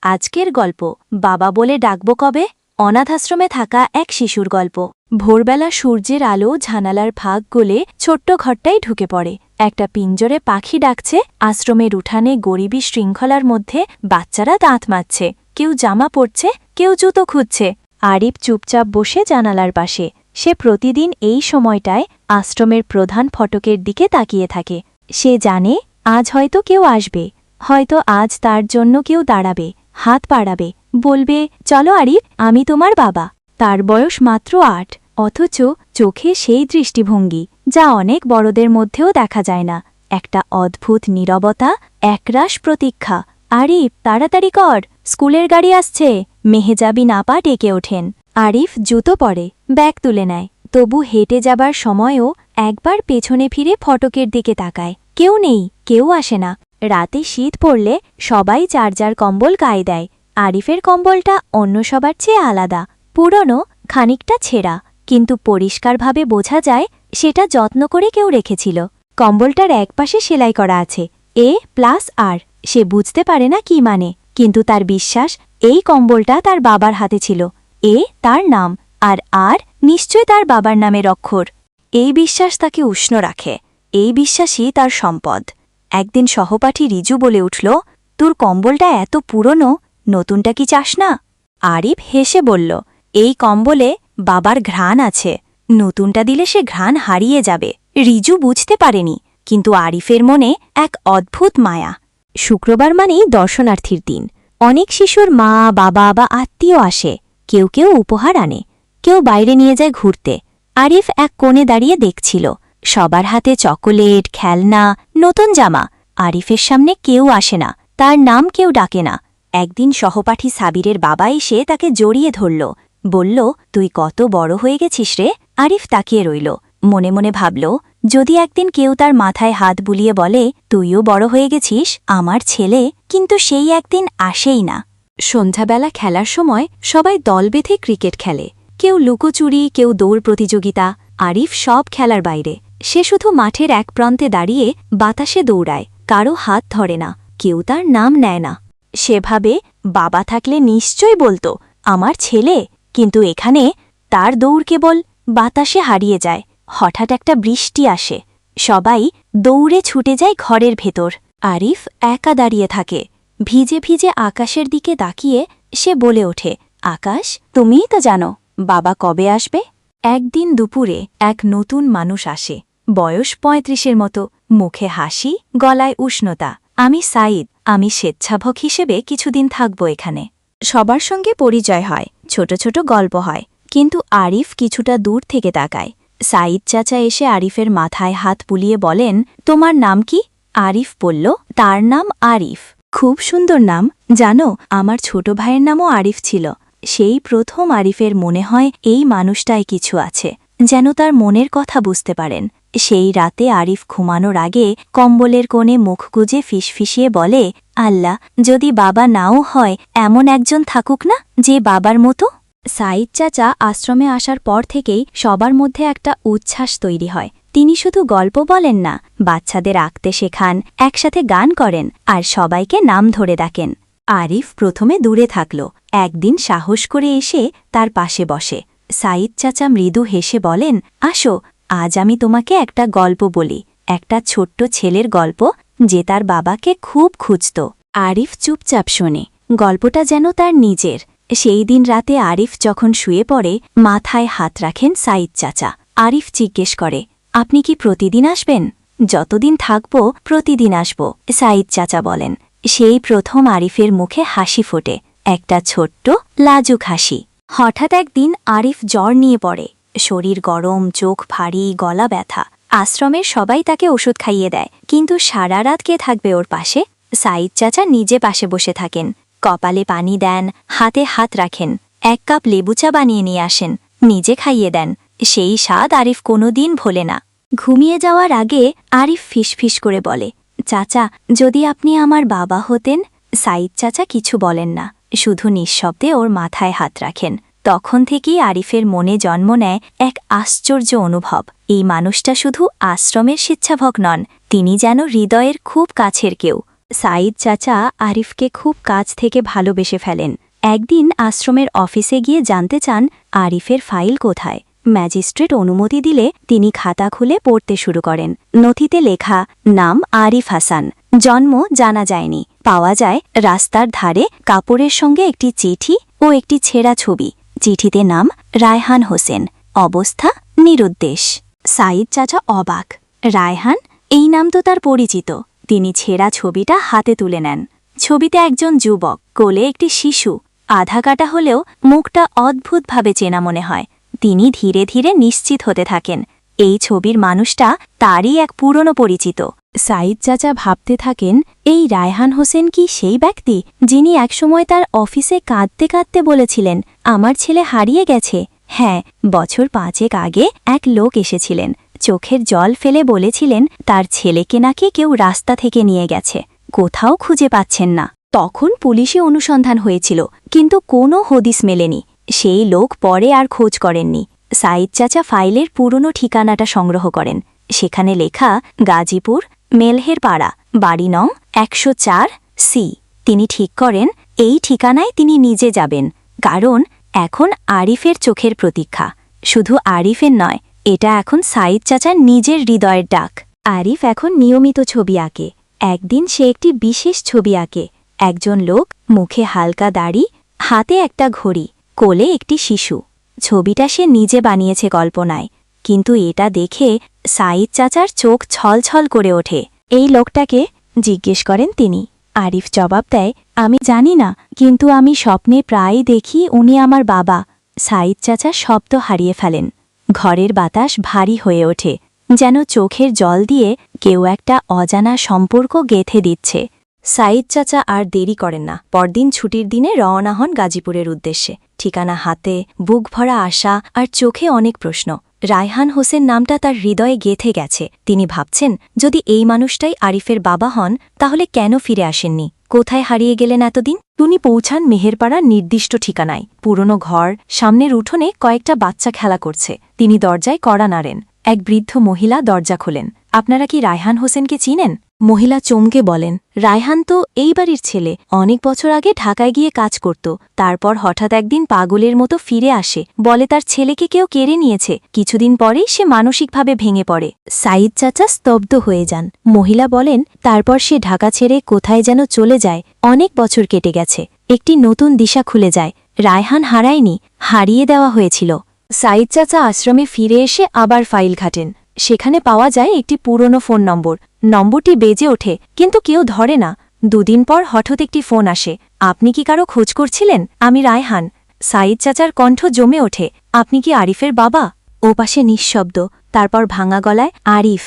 আজকের গল্প বাবা বলে ডাকব কবে। অনাথাশ্রমে থাকা এক শিশুর গল্প। ভোরবেলা সূর্যের আলো জানালার ফাঁক গলে ছোট্ট ঘরটাই ঢুকে পড়ে। একটা পিঞ্জরে পাখি ডাকছে, আশ্রমের উঠানে গরিবী শৃঙ্খলার মধ্যে বাচ্চারা দাঁত মাজছে, কেউ জামা পরছে, কেউ জুতো খুঁজছে। আরিফ চুপচাপ বসে জানালার পাশে। সে প্রতিদিন এই সময়টায় আশ্রমের প্রধান ফটকের দিকে তাকিয়ে থাকে। সে জানে আজ হয়তো কেউ আসবে, হয়তো আজ তার জন্য কেউ দাঁড়াবে, হাত বাড়াবে, বলবে, চলো আরিফ, আমি তোমার বাবা। তার বয়স মাত্র ৮, অথচ চোখে সেই দৃষ্টিভঙ্গি যা অনেক বড়দের মধ্যেও দেখা যায় না। একটা অদ্ভুত নীরবতা, একরাশ প্রতীক্ষা। আরিফ, তাড়াতাড়ি কর, স্কুলের গাড়ি আসছে। মেহেজাবি নাপা ডেকে ওঠেন। আরিফ জুতো পরে, ব্যাগ তুলে নেয়। তবু হেঁটে যাবার সময়ও একবার পেছনে ফিরে ফটকের দিকে তাকায়। কেউ নেই, কেউ আসে না। রাতে শীত পড়লে সবাই যার যার কম্বল গায়ে দেয়। আরিফের কম্বলটা অন্য সবার চেয়ে আলাদা, পুরনো, খানিকটা ছেঁড়া, কিন্তু পরিষ্কারভাবে বোঝা যায় সেটা যত্ন করে কেউ রেখেছিল। কম্বলটার একপাশে সেলাই করা আছে A+R। সে বুঝতে পারে না কি মানে, কিন্তু তার বিশ্বাস এই কম্বলটা তার বাবার হাতে ছিল। তার নাম, আর আর নিশ্চয় তার বাবার নামের অক্ষর। এই বিশ্বাস তাকে উষ্ণ রাখে, এই বিশ্বাসই তার সম্পদ। একদিন সহপাঠী রিজু বলে উঠল, তোর কম্বলটা এত পুরনো, নতুনটা কি চাস না? আরিফ হেসে বলল, এই কম্বলে বাবার ঘ্রাণ আছে, নতুনটা দিলে সে ঘ্রাণ হারিয়ে যাবে। রিজু বুঝতে পারেনি, কিন্তু আরিফের মনে এক অদ্ভুত মায়া। শুক্রবার মানেই দর্শনার্থীর দিন। অনেক শিশুর মা, বাবা বা আত্মীয় আসে। কেউ কেউ উপহার আনে, কেউ বাইরে নিয়ে যায় ঘুরতে। আরিফ এক কোণে দাঁড়িয়ে দেখছিল। সবার হাতে চকোলেট, খেলনা, নতুন জামা। আরিফের সামনে কেউ আসে না, তার নাম কেউ ডাকে না। একদিন সহপাঠী সাবিরের বাবা এসে তাকে জড়িয়ে ধরল, বলল, তুই কত বড় হয়ে গেছিস রে। আরিফ তাকিয়ে রইল, মনে মনে ভাবল, যদি একদিন কেউ তার মাথায় হাত বুলিয়ে বলে, তুইও বড় হয়ে গেছিস, আমার ছেলে। কিন্তু সেই একদিন আসেই না। সন্ধ্যাবেলা খেলার সময় সবাই দল বেঁধে ক্রিকেট খেলে। কেউ লুকোচুরি, কেউ দৌড় প্রতিযোগিতা। আরিফ সব খেলার বাইরে। সে শুধু মাঠের এক প্রান্তে দাঁড়িয়ে বাতাসে দৌড়ায়, কারো হাত ধরে না, কেউ তার নাম নেয় না। সেভাবে বাবা থাকলে নিশ্চয় বলতো, আমার ছেলে। কিন্তু এখানে তার দৌড় কেবল বাতাসে হারিয়ে যায়। হঠাৎ একটা বৃষ্টি আসে, সবাই দৌড়ে ছুটে যায় ঘরের ভেতর। আরিফ একা দাঁড়িয়ে থাকে, ভিজে ভিজে আকাশের দিকে তাকিয়ে সে বলে ওঠে, আকাশ, তুমিই তো জানো বাবা কবে আসবে। একদিন দুপুরে এক নতুন মানুষ আসে, বয়স ৩৫-এর মতো, মুখে হাসি, গলায় উষ্ণতা। আমি সাঈদ, আমি স্বেচ্ছাভোগ হিসেবে কিছুদিন থাকব এখানে। সবার সঙ্গে পরিচয় হয়, ছোট ছোট গল্প হয়, কিন্তু আরিফ কিছুটা দূর থেকে তাকায়। সাঈদ চাচা এসে আরিফের মাথায় হাত বুলিয়ে বলেন, তোমার নাম কি? আরিফ বলল, তার নাম আরিফ। খুব সুন্দর নাম, জানো, আমার ছোট ভাইয়ের নামও আরিফ ছিল। সেই প্রথম আরিফের মনে হয় এই মানুষটায় কিছু আছে, যেন তার মনের কথা বুঝতে পারেন। সেই রাতে আরিফ ঘুমানোর আগে কম্বলের কোণে মুখ গুজে ফিসফিসিয়ে বলে, আল্লাহ, যদি বাবা নাও হয়, এমন একজন থাকুক না যে বাবার মতো। সাঈদ চাচা আশ্রমে আসার পর থেকেই সবার মধ্যে একটা উচ্ছ্বাস তৈরি হয়। তিনি শুধু গল্প বলেন না, বাচ্চাদের আঁকতে শেখান, একসাথে গান করেন, আর সবাইকে নাম ধরে ডাকেন। আরিফ প্রথমে দূরে থাকল, একদিন সাহস করে এসে তার পাশে বসে। সাঈদ চাচা মৃদু হেসে বলেন, আসো, আজ আমি তোমাকে একটা গল্প বলি, একটা ছোট্ট ছেলের গল্প যে তার বাবাকে খুব খুঁজত। আরিফ চুপচাপ শোনে, গল্পটা যেন তার নিজের। সেই দিন রাতে আরিফ যখন শুয়ে পড়ে, মাথায় হাত রাখেন সাঈদ চাচা। আরিফ জিজ্ঞেস করে, আপনি কি প্রতিদিন আসবেন? যতদিন থাকব প্রতিদিন আসব, সাঈদ চাচা বলেন। সেই প্রথম আরিফের মুখে হাসি ফোটে, একটা ছোট্ট লাজুক হাসি। হঠাৎ একদিন আরিফ জ্বর নিয়ে পড়ে, শরীর গরম, চোখ ভারী, গলা ব্যথা। আশ্রমের সবাই তাকে ওষুধ খাইয়ে দেয়, কিন্তু সারা রাত কে থাকবে ওর পাশে? সাঈদ চাচা নিজে পাশে বসে থাকেন, কপালে পানি দেন, হাতে হাত রাখেন, 1 কাপ লেবু চা বানিয়ে নিয়ে আসেন, নিজে খাইয়ে দেন। সেই স্বাদ আরিফ কোনোদিন ভোলে না। ঘুমিয়ে যাওয়ার আগে আরিফ ফিসফিস করে বলে, চাচা, যদি আপনি আমার বাবা হতেন। সাঈদ চাচা কিছু বলেন না, শুধু নিঃশব্দে ওর মাথায় হাত রাখেন। তখন থেকেই আরিফের মনে জন্ম নেয় এক আশ্চর্য অনুভব, এই মানুষটা শুধু আশ্রমের স্বেচ্ছাভোগ নন, তিনি যেন হৃদয়ের খুব কাছের কেউ। সাঈদ চাচা আরিফকে খুব কাছ থেকে ভালোবেসে ফেলেন। একদিন আশ্রমের অফিসে গিয়ে জানতে চান আরিফের ফাইল কোথায়। ম্যাজিস্ট্রেট অনুমতি দিলে তিনি খাতা খুলে পড়তে শুরু করেন। নথিতে লেখা, নাম আরিফ হাসান, জন্ম জানা যায়নি, পাওয়া যায় রাস্তার ধারে কাপড়ের সঙ্গে একটি চিঠি ও একটি ছেঁড়া ছবি। চিঠিতে নাম রায়হান হোসেন, অবস্থা নিরুদ্দেশ। সাঈদ চাচা অবাক। রায়হান, এই নাম তো তার পরিচিত। তিনি ছেঁড়া ছবিটা হাতে তুলে নেন। ছবিতে একজন যুবক, কোলে একটি শিশু। আধা কাটা হলেও মুখটা অদ্ভুতভাবে চেনা মনে হয়। তিনি ধীরে ধীরে নিশ্চিত হতে থাকেন এই ছবির মানুষটা তারই এক পুরনো পরিচিত। সাঈদ চাচা ভাবতে থাকেন, এই রায়হান হোসেন কি সেই ব্যক্তি যিনি একসময় তার অফিসে কাঁদতে কাঁদতে বলেছিলেন, আমার ছেলে হারিয়ে গেছে। হ্যাঁ, বছর 5 আগে এক লোক এসেছিলেন, চোখের জল ফেলে বলেছিলেন তার ছেলেকে নাকি কেউ রাস্তা থেকে নিয়ে গেছে, কোথাও খুঁজে পাচ্ছেন না। তখন পুলিশে অনুসন্ধান হয়েছিল, কিন্তু কোনো হদিস মেলেনি। সেই লোক পরে আর খোঁজ করেননি। সাঈদ চাচা ফাইলের পুরনো ঠিকানাটা সংগ্রহ করেন। সেখানে লেখা গাজীপুর মেলহের পাড়া, বাড়ি নং 104C। তিনি ঠিক করেন এই ঠিকানায় তিনি নিজে যাবেন, কারণ এখন আরিফের চোখের প্রতীক্ষা। শুধু আরিফের নয়, এটা এখন সাঈদ চাচার নিজের হৃদয়ের ডাক। আরিফ এখন নিয়মিত ছবি আঁকে। একদিন সে একটি বিশেষ ছবি আঁকে। একজন লোক, মুখে হালকা দাড়ি, হাতে একটা ঘড়ি, কোলে একটি শিশু। ছবিটা সে নিজে বানিয়েছে কল্পনায়, কিন্তু এটা দেখে সাঈদ চাচার চোখ ছলছল করে ওঠে। এই লোকটাকে জিজ্ঞেস করেন তিনি। আরিফ জবাব দেয়, আমি জানি না, কিন্তু আমি স্বপ্নে প্রায়ই দেখি উনি আমার বাবা। সাঈদ চাচা শব্দ হারিয়ে ফেলেন। ঘরের বাতাস ভারী হয়ে ওঠে, যেন চোখের জল দিয়ে কেউ একটা অজানা সম্পর্ক গেঁথে দিচ্ছে। সাঈদ চাচা আর দেরি করেন না। পরদিন ছুটির দিনে রওনা হন গাজীপুরের উদ্দেশ্যে। ঠিকানা হাতে, বুক ভরা আশা আর চোখে অনেক প্রশ্ন। রায়হান হোসেন নামটা তার হৃদয়ে গেঁথে গেছে। তিনি ভাবছেন, যদি এই মানুষটাই আরিফের বাবা হন, তাহলে কেন ফিরে আসেননি? কোথায় হারিয়ে গেলেন এতদিন? তিনি পৌঁছান মেহেরপাড়ার নির্দিষ্ট ঠিকানায়। পুরনো ঘর, সামনের উঠোনে কয়েকটা বাচ্চা খেলা করছে। তিনি দরজায় কড়া নাড়েন। এক বৃদ্ধ মহিলা দরজা খোলেন। আপনারা কি রায়হান হোসেনকে চিনেন? মহিলা চমকে বলেন, রায়হান তো এই বাড়ির ছেলে। অনেক বছর আগে ঢাকায় গিয়ে কাজ করত, তারপর হঠাৎ একদিন পাগলের মতো ফিরে আসে, বলে তার ছেলেকে কেউ কেড়ে নিয়েছে। কিছুদিন পরেই সে মানসিকভাবে ভেঙে পড়ে। সাঈদ চাচা স্তব্ধ হয়ে যান। মহিলা বলেন, তারপর সে ঢাকা ছেড়ে কোথায় যেন চলে যায়। অনেক বছর কেটে গেছে, একটি নতুন দিশা খুলে যায়। রায়হান হারায়নি, হারিয়ে দেওয়া হয়েছিল। সাঈদ চাচা আশ্রমে ফিরে এসে আবার ফাইল ঘাটেন। সেখানে পাওয়া যায় একটি পুরনো ফোন নম্বর। নম্বরটি বেজে ওঠে, কিন্তু কেউ ধরে না। 2 দিন পর হঠাৎ একটি ফোন আসে। আপনি কি কারো খোঁজ করছিলেন? আমি রায়হান। সাঈদ চাচার কণ্ঠ জমে ওঠে। আপনি কি আরিফের বাবা? ওপাশে নিঃশব্দ, তারপর ভাঙা গলায়, আরিফ।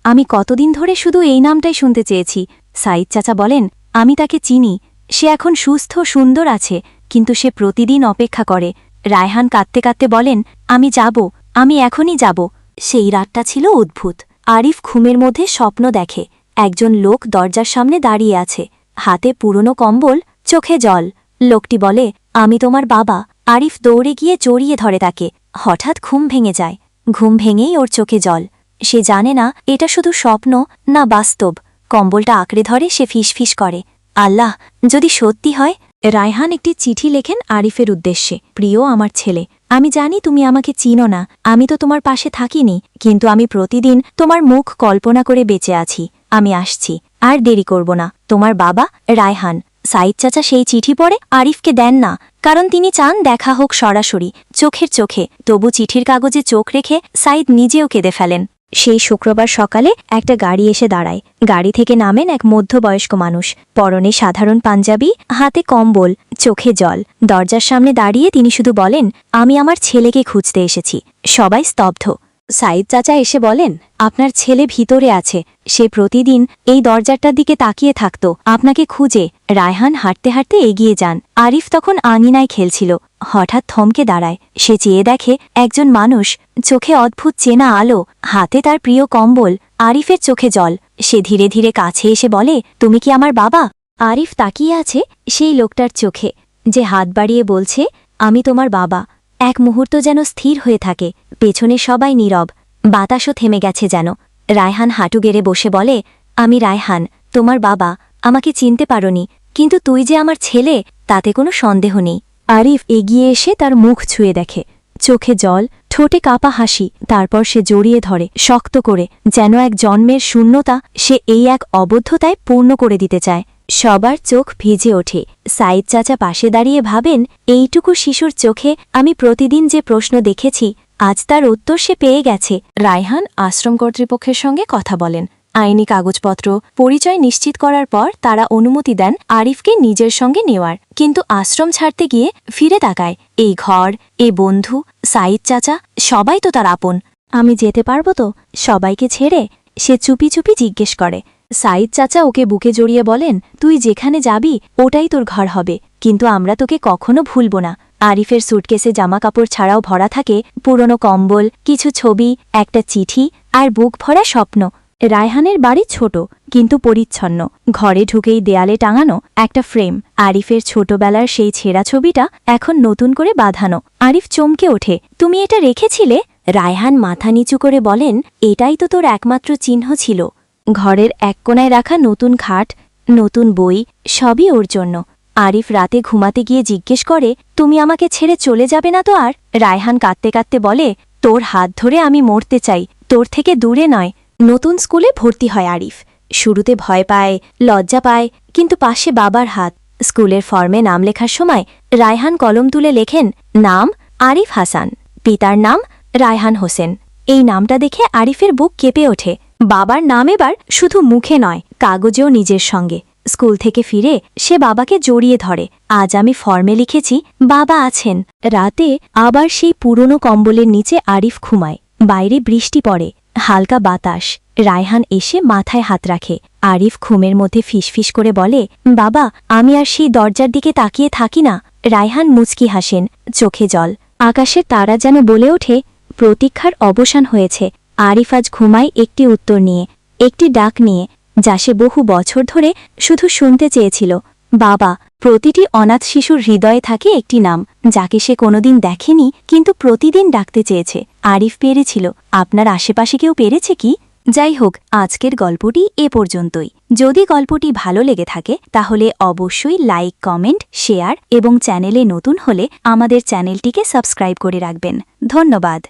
আমি কতদিন ধরে শুধু এই নামটাই শুনতে চেয়েছি। সাঈদ চাচা বলেন, আমি তাকে চিনি। সে এখন সুস্থ সুন্দর আছে, কিন্তু সে প্রতিদিন অপেক্ষা করে। রায়হান কাঁদতে কাঁদতে বলেন, আমি যাব, আমি এখনই যাব। সেই রাতটা ছিল অদ্ভুত। আরিফ ঘুমের মধ্যে স্বপ্ন দেখে। একজন লোক দরজার সামনে দাঁড়িয়ে আছে, হাতে পুরনো কম্বল, চোখে জল। লোকটি বলে, আমি তোমার বাবা। আরিফ দৌড়ে গিয়ে জড়িয়ে ধরে তাকে। হঠাৎ ঘুম ভেঙে যায়। ঘুম ভেঙেই ওর চোখে জল। সে জানে না এটা শুধু স্বপ্ন না বাস্তব। কম্বলটা আঁকড়ে ধরে সে ফিসফিস করে, আল্লাহ, যদি সত্যি হয়। রায়হান একটি চিঠি লেখেন আরিফের উদ্দেশ্যে। প্রিয় আমার ছেলে, আমি জানি তুমি আমাকে চিনো না, আমি তো তোমার পাশে থাকিনি, কিন্তু আমি প্রতিদিন তোমার মুখ কল্পনা করে বেঁচে আছি। আমি আসছি, আর দেরি করব না। তোমার বাবা রায়হান। সাঈদ চাচা সেই চিঠি পড়ে আরিফকে দেন না, কারণ তিনি চান দেখা হোক সরাসরি, চোখের চোখে। তবু চিঠির কাগজে চোখ রেখে সাঈদ নিজেও কেঁদে ফেলেন। সেই শুক্রবার সকালে একটা গাড়ি এসে দাঁড়ায়। গাড়ি থেকে নামেন এক মধ্যবয়স্ক মানুষ, পরনে সাধারণ পাঞ্জাবি, হাতে কম্বল, চোখে জল। দরজার সামনে দাঁড়িয়ে তিনি শুধু বলেন, আমি আমার ছেলেকে খুঁজতে এসেছি। সবাই স্তব্ধ। সাঈদ চাচা এসে বলেন, আপনার ছেলে ভিতরে আছে। সে প্রতিদিন এই দরজাটার দিকে তাকিয়ে থাকত, আপনাকে খুঁজে। রায়হান হাঁটতে হাঁটতে এগিয়ে যান। আরিফ তখন আঙিনায় খেলছিল। হঠাৎ থমকে দাঁড়ায়। সে চেয়ে দেখে একজন মানুষ, চোখে অদ্ভুত চেনা আলো, হাতে তার প্রিয় কম্বল। আরিফের চোখে জল। সে ধীরে ধীরে কাছে এসে বলে, তুমি কি আমার বাবা? আরিফ তাকিয়ে আছে সেই লোকটার চোখে, যে হাত বাড়িয়ে বলছে, আমি তোমার বাবা। এক মুহূর্ত যেন স্থির হয়ে থাকে। পেছনে সবাই নীরব, বাতাসও থেমে গেছে যেন। রায়হান হাঁটু গেড়ে বসে বলে, আমি রায়হান, তোমার বাবা। আমাকে চিনতে পারোনি, কিন্তু তুই যে আমার ছেলে তাতে কোনো সন্দেহ নেই। আরিফ এগিয়ে এসে তার মুখ ছুঁয়ে দেখে, চোখে জল, ঠোঁটে কাপা হাসি। তারপর সে জড়িয়ে ধরে শক্ত করে, যেন এক জন্মের শূন্যতা সে এই এক অবদ্ধতায় পূর্ণ করে দিতে চায়। সবার চোখ ভিজে ওঠে। সাইদ চাচা পাশে দাঁড়িয়ে ভাবেন, এইটুকু শিশুর চোখে আমি প্রতিদিন যে প্রশ্ন দেখেছি, আজ তার উত্তর সে পেয়ে গেছে। রায়হান আশ্রম কর্তৃপক্ষের সঙ্গে কথা বলেন। আইনি কাগজপত্র, পরিচয় নিশ্চিত করার পর তারা অনুমতি দেন আরিফকে নিজের সঙ্গে নেওয়ার। কিন্তু আশ্রম ছাড়তে গিয়ে ফিরে তাকায়, এই ঘর, এই বন্ধু, সাইদ চাচা, সবাই তো তার আপন। আমি যেতে পারবো তো সবাইকে ছেড়ে? সে চুপি চুপি জিজ্ঞেস করে। সাইদ চাচা ওকে বুকে জড়িয়ে বলেন, তুই যেখানে যাবি ওটাই তোর ঘর হবে, কিন্তু আমরা তোকে কখনো ভুলব না। আরিফের সুটকেসে জামাকাপড় ছাড়াও ভরা থাকে পুরনো কম্বল, কিছু ছবি, একটা চিঠি আর বুক ভরা স্বপ্ন। রায়হানের বাড়ি ছোট কিন্তু পরিচ্ছন্ন। ঘরে ঢুকেই দেয়ালে টাঙানো একটা ফ্রেম, আরিফের ছোটবেলার সেই ছেঁড়া ছবিটা এখন নতুন করে বাঁধানো। আরিফ চমকে ওঠে, তুমি এটা রেখেছিলে? রায়হান মাথা নিচু করে বলেন, এটাই তো তোর একমাত্র চিহ্ন ছিল। ঘরের এক কোণায় রাখা নতুন খাট, নতুন বই, সবই ওর জন্য। আরিফ রাতে ঘুমাতে গিয়ে জিজ্ঞেস করে, তুমি আমাকে ছেড়ে চলে যাবে না তো আর? রায়হান কাঁদতে কাঁদতে বলে, তোর হাত ধরে আমি মরতে চাই, তোর থেকে দূরে নয়। নতুন স্কুলে ভর্তি হয় আরিফ। শুরুতে ভয় পায়, লজ্জা পায়, কিন্তু পাশে বাবার হাত। স্কুলের ফর্মে নাম লেখার সময় রায়হান কলম তুলে লেখেন, নাম আরিফ হাসান, পিতার নাম রায়হান হোসেন। এই নামটা দেখে আরিফের বুক কেঁপে ওঠে। বাবার নাম এবার শুধু মুখে নয়, কাগজেও নিজের সঙ্গে। স্কুল থেকে ফিরে সে বাবাকে জড়িয়ে ধরে, আজ আমি ফর্মে লিখেছি বাবা আছেন। রাতে আবার সেই পুরনো কম্বলের নিচে আরিফ ঘুমায়। বাইরে বৃষ্টি পড়ে, হালকা বাতাস। রায়হান এসে মাথায় হাত রাখে। আরিফ ঘুমের মধ্যে ফিসফিস করে বলে, বাবা আমি আর সেই দরজার দিকে তাকিয়ে থাকি না। রায়হান মুচকি হাসেন, চোখে জল। আকাশের তারা যেন বলে ওঠে, প্রতীক্ষার অবসান হয়েছে। আরিফ আজ ঘুমায় একটি উত্তর নিয়ে, একটি ডাক নিয়ে, যা সে বহু বছর ধরে শুধু শুনতে চেয়েছিল, বাবা। প্রতিটি অনাথ শিশুর হৃদয়ে থাকে একটি নাম, যাকে সে কোনোদিন দেখেনি কিন্তু প্রতিদিন ডাকতে চেয়েছে। আরিফ পেরেছিল, আপনার আশেপাশে কেউ পেরেছে কি? যাই হোক, আজকের গল্পটি এ পর্যন্তই। যদি গল্পটি ভালো লেগে থাকে তাহলে অবশ্যই লাইক, কমেন্ট, শেয়ার এবং চ্যানেলে নতুন হলে আমাদের চ্যানেলটিকে সাবস্ক্রাইব করে রাখবেন। ধন্যবাদ।